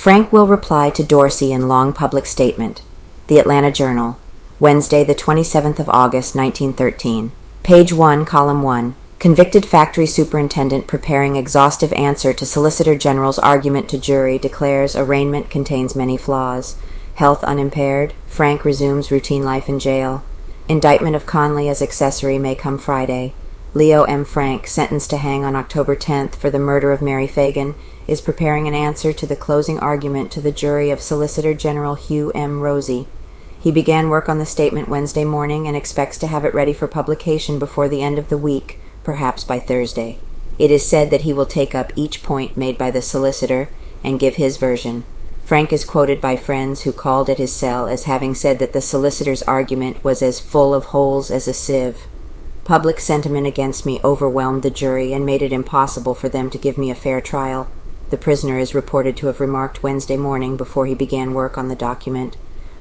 Frank will reply to Dorsey in long public statement. The Atlanta Journal, Wednesday, the 27th of August, 1913. Page 1, Column 1. Convicted factory superintendent preparing exhaustive answer to Solicitor General's argument to jury declares arraignment contains many flaws. Health unimpaired. Frank resumes routine life in jail. Indictment of Conley as accessory may come Friday. Leo M. Frank, sentenced to hang on October 10th for the murder of Mary Phagan, is preparing an answer to the closing argument to the jury of Solicitor General Hugh M. Rosey. He began work on the statement Wednesday morning and expects to have it ready for publication before the end of the week, perhaps by Thursday. It is said that he will take up each point made by the solicitor and give his version. Frank is quoted by friends who called at his cell as having said that the solicitor's argument was as full of holes as a sieve. Public sentiment against me overwhelmed the jury and made it impossible for them to give me a fair trial, the prisoner is reported to have remarked Wednesday morning before he began work on the document.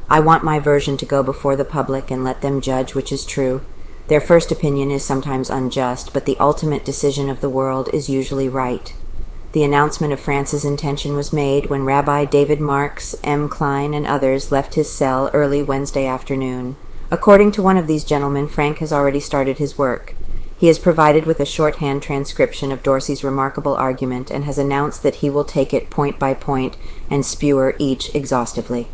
I want my version to go before the public and let them judge which is true. Their first opinion is sometimes unjust, but the ultimate decision of the world is usually right. The announcement of France's intention was made when Rabbi David Marks, M. Klein, and others left his cell early Wednesday afternoon. According to one of these gentlemen, Frank has already started his work. He is provided with a shorthand transcription of Dorsey's remarkable argument and has announced that he will take it point by point and skewer each exhaustively.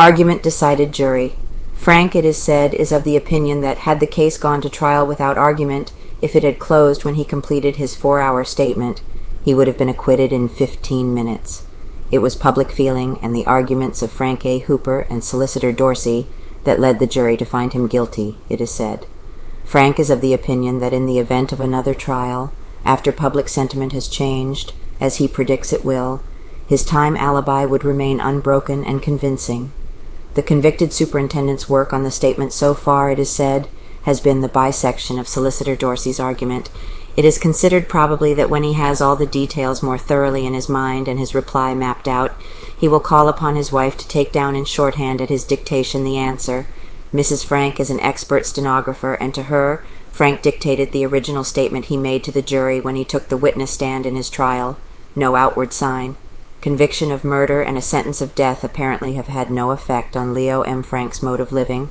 Argument decided jury. Frank, it is said, is of the opinion that had the case gone to trial without argument, if it had closed when he completed his 4-hour statement, he would have been acquitted in 15 minutes. It was public feeling and the arguments of Frank A. Hooper and Solicitor Dorsey that led the jury to find him guilty, it is said. Frank is of the opinion that in the event of another trial, after public sentiment has changed, as he predicts it will, his time alibi would remain unbroken and convincing. The convicted superintendent's work on the statement so far, it is said, has been the bisection of Solicitor Dorsey's argument. It is considered probably that when he has all the details more thoroughly in his mind and his reply mapped out, he will call upon his wife to take down in shorthand at his dictation the answer. Mrs. Frank is an expert stenographer, and to her, Frank dictated the original statement he made to the jury when he took the witness stand in his trial. No outward sign. Conviction of murder and a sentence of death apparently have had no effect on Leo M. Frank's mode of living.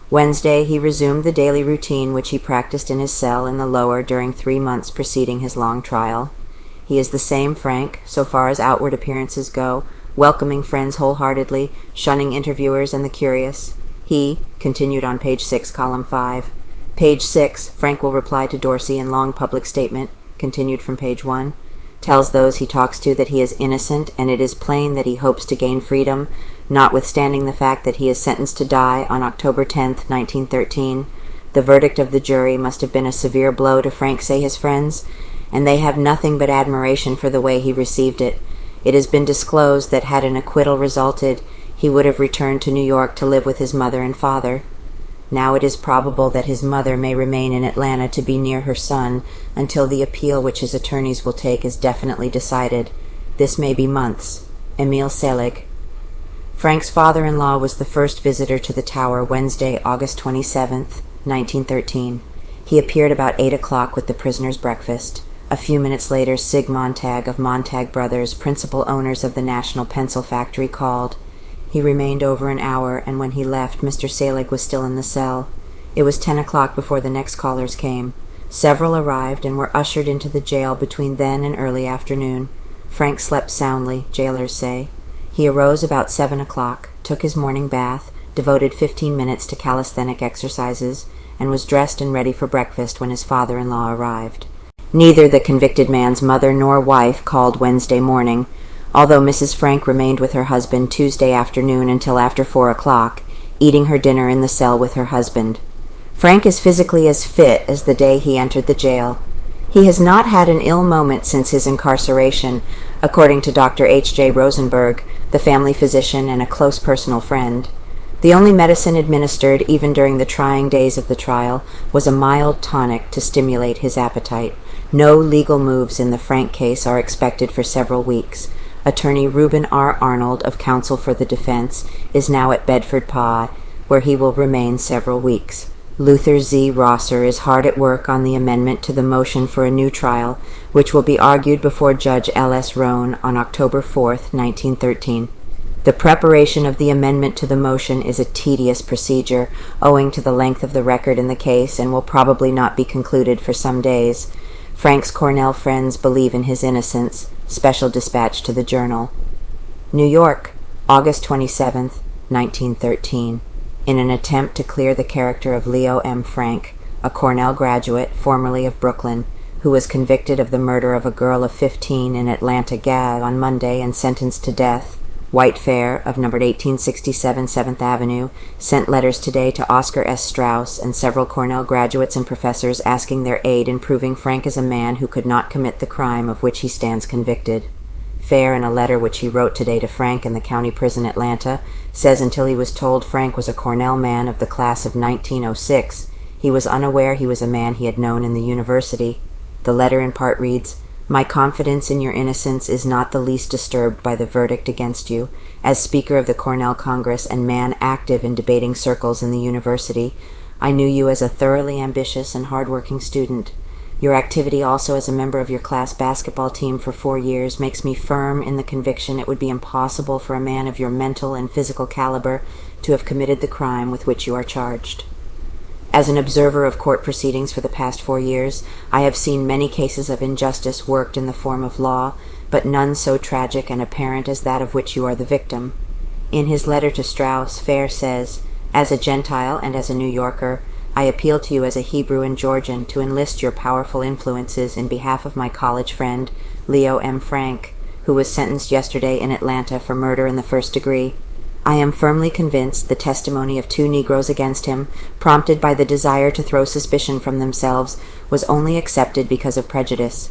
Wednesday, he resumed the daily routine which he practiced in his cell in the lower during 3 months preceding his long trial. He is the same Frank, so far as outward appearances go, welcoming friends wholeheartedly, shunning interviewers and the curious. He, continued on page 6, column 5. Page 6, Frank will reply to Dorsey in long public statement, continued from page 1, tells those he talks to that he is innocent, and it is plain that he hopes to gain freedom, notwithstanding the fact that he is sentenced to die on October 10th, 1913. The verdict of the jury must have been a severe blow to Frank, say his friends, and they have nothing but admiration for the way he received it. It has been disclosed that had an acquittal resulted, he would have returned to New York to live with his mother and father. Now it is probable that his mother may remain in Atlanta to be near her son until the appeal which his attorneys will take is definitely decided. This may be months. Emil Selig. Frank's father-in-law was the first visitor to the tower Wednesday, August 27th, 1913. He appeared about 8 o'clock with the prisoner's breakfast. A few minutes later, Sig Montag of Montag Brothers, principal owners of the National Pencil Factory, called. He remained over an hour, and when he left, Mr. Selig was still in the cell. It was 10 o'clock before the next callers came. Several arrived and were ushered into the jail between then and early afternoon. Frank slept soundly, jailers say. He arose about 7 o'clock, took his morning bath, devoted 15 minutes to calisthenic exercises, and was dressed and ready for breakfast when his father-in-law arrived. Neither the convicted man's mother nor wife called Wednesday morning, although Mrs. Frank remained with her husband Tuesday afternoon until after 4 o'clock, eating her dinner in the cell with her husband. Frank is physically as fit as the day he entered the jail. He has not had an ill moment since his incarceration, according to Dr. H.J. Rosenberg, the family physician and a close personal friend. The only medicine administered, even during the trying days of the trial, was a mild tonic to stimulate his appetite. No legal moves in the Frank case are expected for several weeks. Attorney Reuben R. Arnold, of counsel for the defense, is now at Bedford PA, where he will remain several weeks. Luther Z. Rosser is hard at work on the amendment to the motion for a new trial, which will be argued before Judge L.S. Roan on October 4, 1913. The preparation of the amendment to the motion is a tedious procedure, owing to the length of the record in the case, and will probably not be concluded for some days. Frank's Cornell friends believe in his innocence. Special dispatch to the Journal. New York, August 27, 1913. In an attempt to clear the character of Leo M. Frank, a Cornell graduate, formerly of Brooklyn, who was convicted of the murder of a girl of 15 in Atlanta Gag on Monday and sentenced to death, White Fair, of numbered 1867 7th Avenue, sent letters today to Oscar S. Strauss and several Cornell graduates and professors asking their aid in proving Frank is a man who could not commit the crime of which he stands convicted. Fair, in a letter which he wrote today to Frank in the county prison Atlanta, says until he was told Frank was a Cornell man of the class of 1906, he was unaware he was a man he had known in the university. The letter in part reads, "My confidence in your innocence is not the least disturbed by the verdict against you. As Speaker of the Cornell Congress and man active in debating circles in the university, I knew you as a thoroughly ambitious and hard-working student. Your activity also as a member of your class basketball team for 4 years makes me firm in the conviction it would be impossible for a man of your mental and physical caliber to have committed the crime with which you are charged. As an observer of court proceedings for the past 4 years, I have seen many cases of injustice worked in the form of law, but none so tragic and apparent as that of which you are the victim." In his letter to Strauss, Fair says, "As a Gentile and as a New Yorker, I appeal to you as a Hebrew and Georgian to enlist your powerful influences in behalf of my college friend, Leo M. Frank, who was sentenced yesterday in Atlanta for murder in the first degree. I am firmly convinced the testimony of 2 Negroes against him, prompted by the desire to throw suspicion from themselves, was only accepted because of prejudice."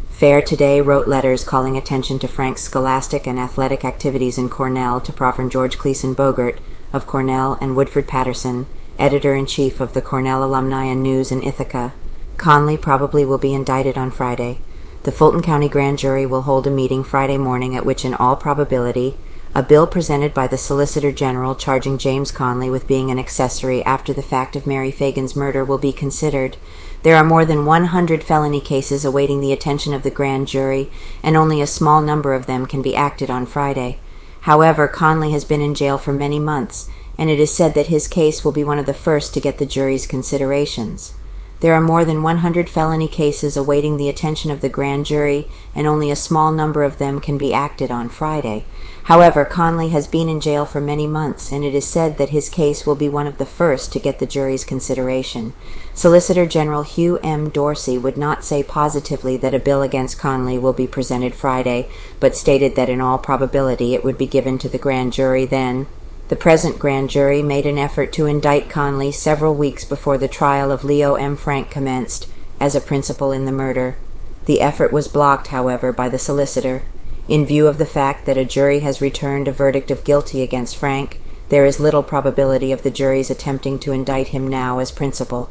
Fair today wrote letters calling attention to Frank's scholastic and athletic activities in Cornell to Prof. George Cleason Bogert of Cornell and Woodford Patterson, editor-in-chief of the Cornell Alumni and News in Ithaca. Conley probably will be indicted on Friday. The Fulton County Grand Jury will hold a meeting Friday morning at which, in all probability, a bill presented by the Solicitor General charging James Conley with being an accessory after the fact of Mary Phagan's murder will be considered. There are more than 100 felony cases awaiting the attention of the grand jury, and only a small number of them can be acted on Friday. However, Conley has been in jail for many months, and it is said that his case will be one of the first to get the jury's considerations. There are more than 100 felony cases awaiting the attention of the grand jury, and only a small number of them can be acted on Friday. However, Conley has been in jail for many months, and it is said that his case will be one of the first to get the jury's consideration. Solicitor General Hugh M. Dorsey would not say positively that a bill against Conley will be presented Friday, but stated that in all probability it would be given to the grand jury then. The present grand jury made an effort to indict Conley several weeks before the trial of Leo M. Frank commenced, as a principal in the murder. The effort was blocked, however, by the solicitor. In view of the fact that a jury has returned a verdict of guilty against Frank, there is little probability of the jury's attempting to indict him now as principal.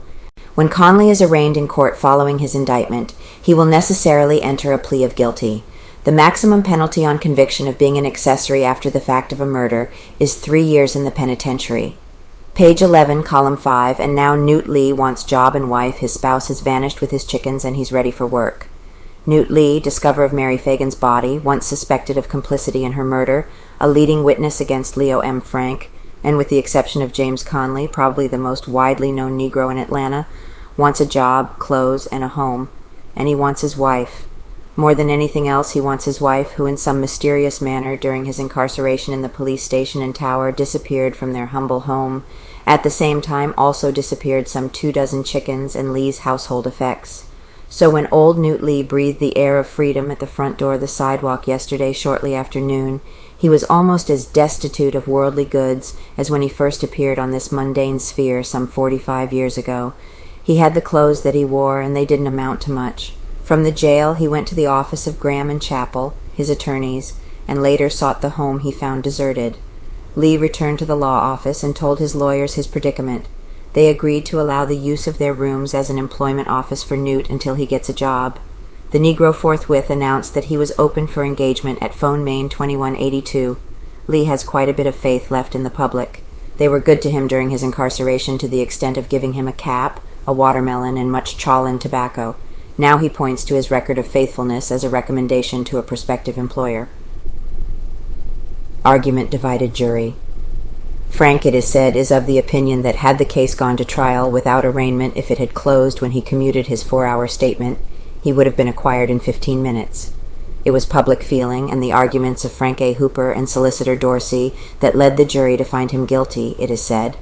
When Conley is arraigned in court following his indictment, he will necessarily enter a plea of guilty. The maximum penalty on conviction of being an accessory after the fact of a murder is 3 years in the penitentiary. Page 11, column 5, and now Newt Lee wants job and wife. His spouse has vanished with his chickens and he's ready for work. Newt Lee, discoverer of Mary Phagan's body, once suspected of complicity in her murder, a leading witness against Leo M. Frank, and with the exception of James Conley, probably the most widely known Negro in Atlanta, wants a job, clothes, and a home. And he wants his wife. More than anything else, he wants his wife, who in some mysterious manner during his incarceration in the police station and tower disappeared from their humble home. At the same time also disappeared some 24 chickens and Lee's household effects. So when old Newt Lee breathed the air of freedom at the front door of the sidewalk yesterday shortly after noon, he was almost as destitute of worldly goods as when he first appeared on this mundane sphere some 45 years ago. He had the clothes that he wore, and they didn't amount to much. From the jail, he went to the office of Graham and Chappell, his attorneys, and later sought the home he found deserted. Lee returned to the law office and told his lawyers his predicament. They agreed to allow the use of their rooms as an employment office for Newt until he gets a job. The Negro forthwith announced that he was open for engagement at Phone Main 2182. Lee has quite a bit of faith left in the public. They were good to him during his incarceration to the extent of giving him a cap, a watermelon, and much challen tobacco. Now he points to his record of faithfulness as a recommendation to a prospective employer. Argument divided jury. Frank, it is said, is of the opinion that had the case gone to trial without arraignment, if it had closed when he commuted his 4-hour statement, he would have been acquired in 15 minutes. It was public feeling and the arguments of Frank A. Hooper and Solicitor Dorsey that led the jury to find him guilty, it is said.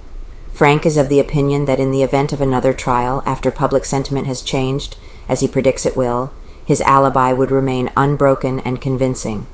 Frank is of the opinion that in the event of another trial, after public sentiment has changed, as he predicts it will, his alibi would remain unbroken and convincing.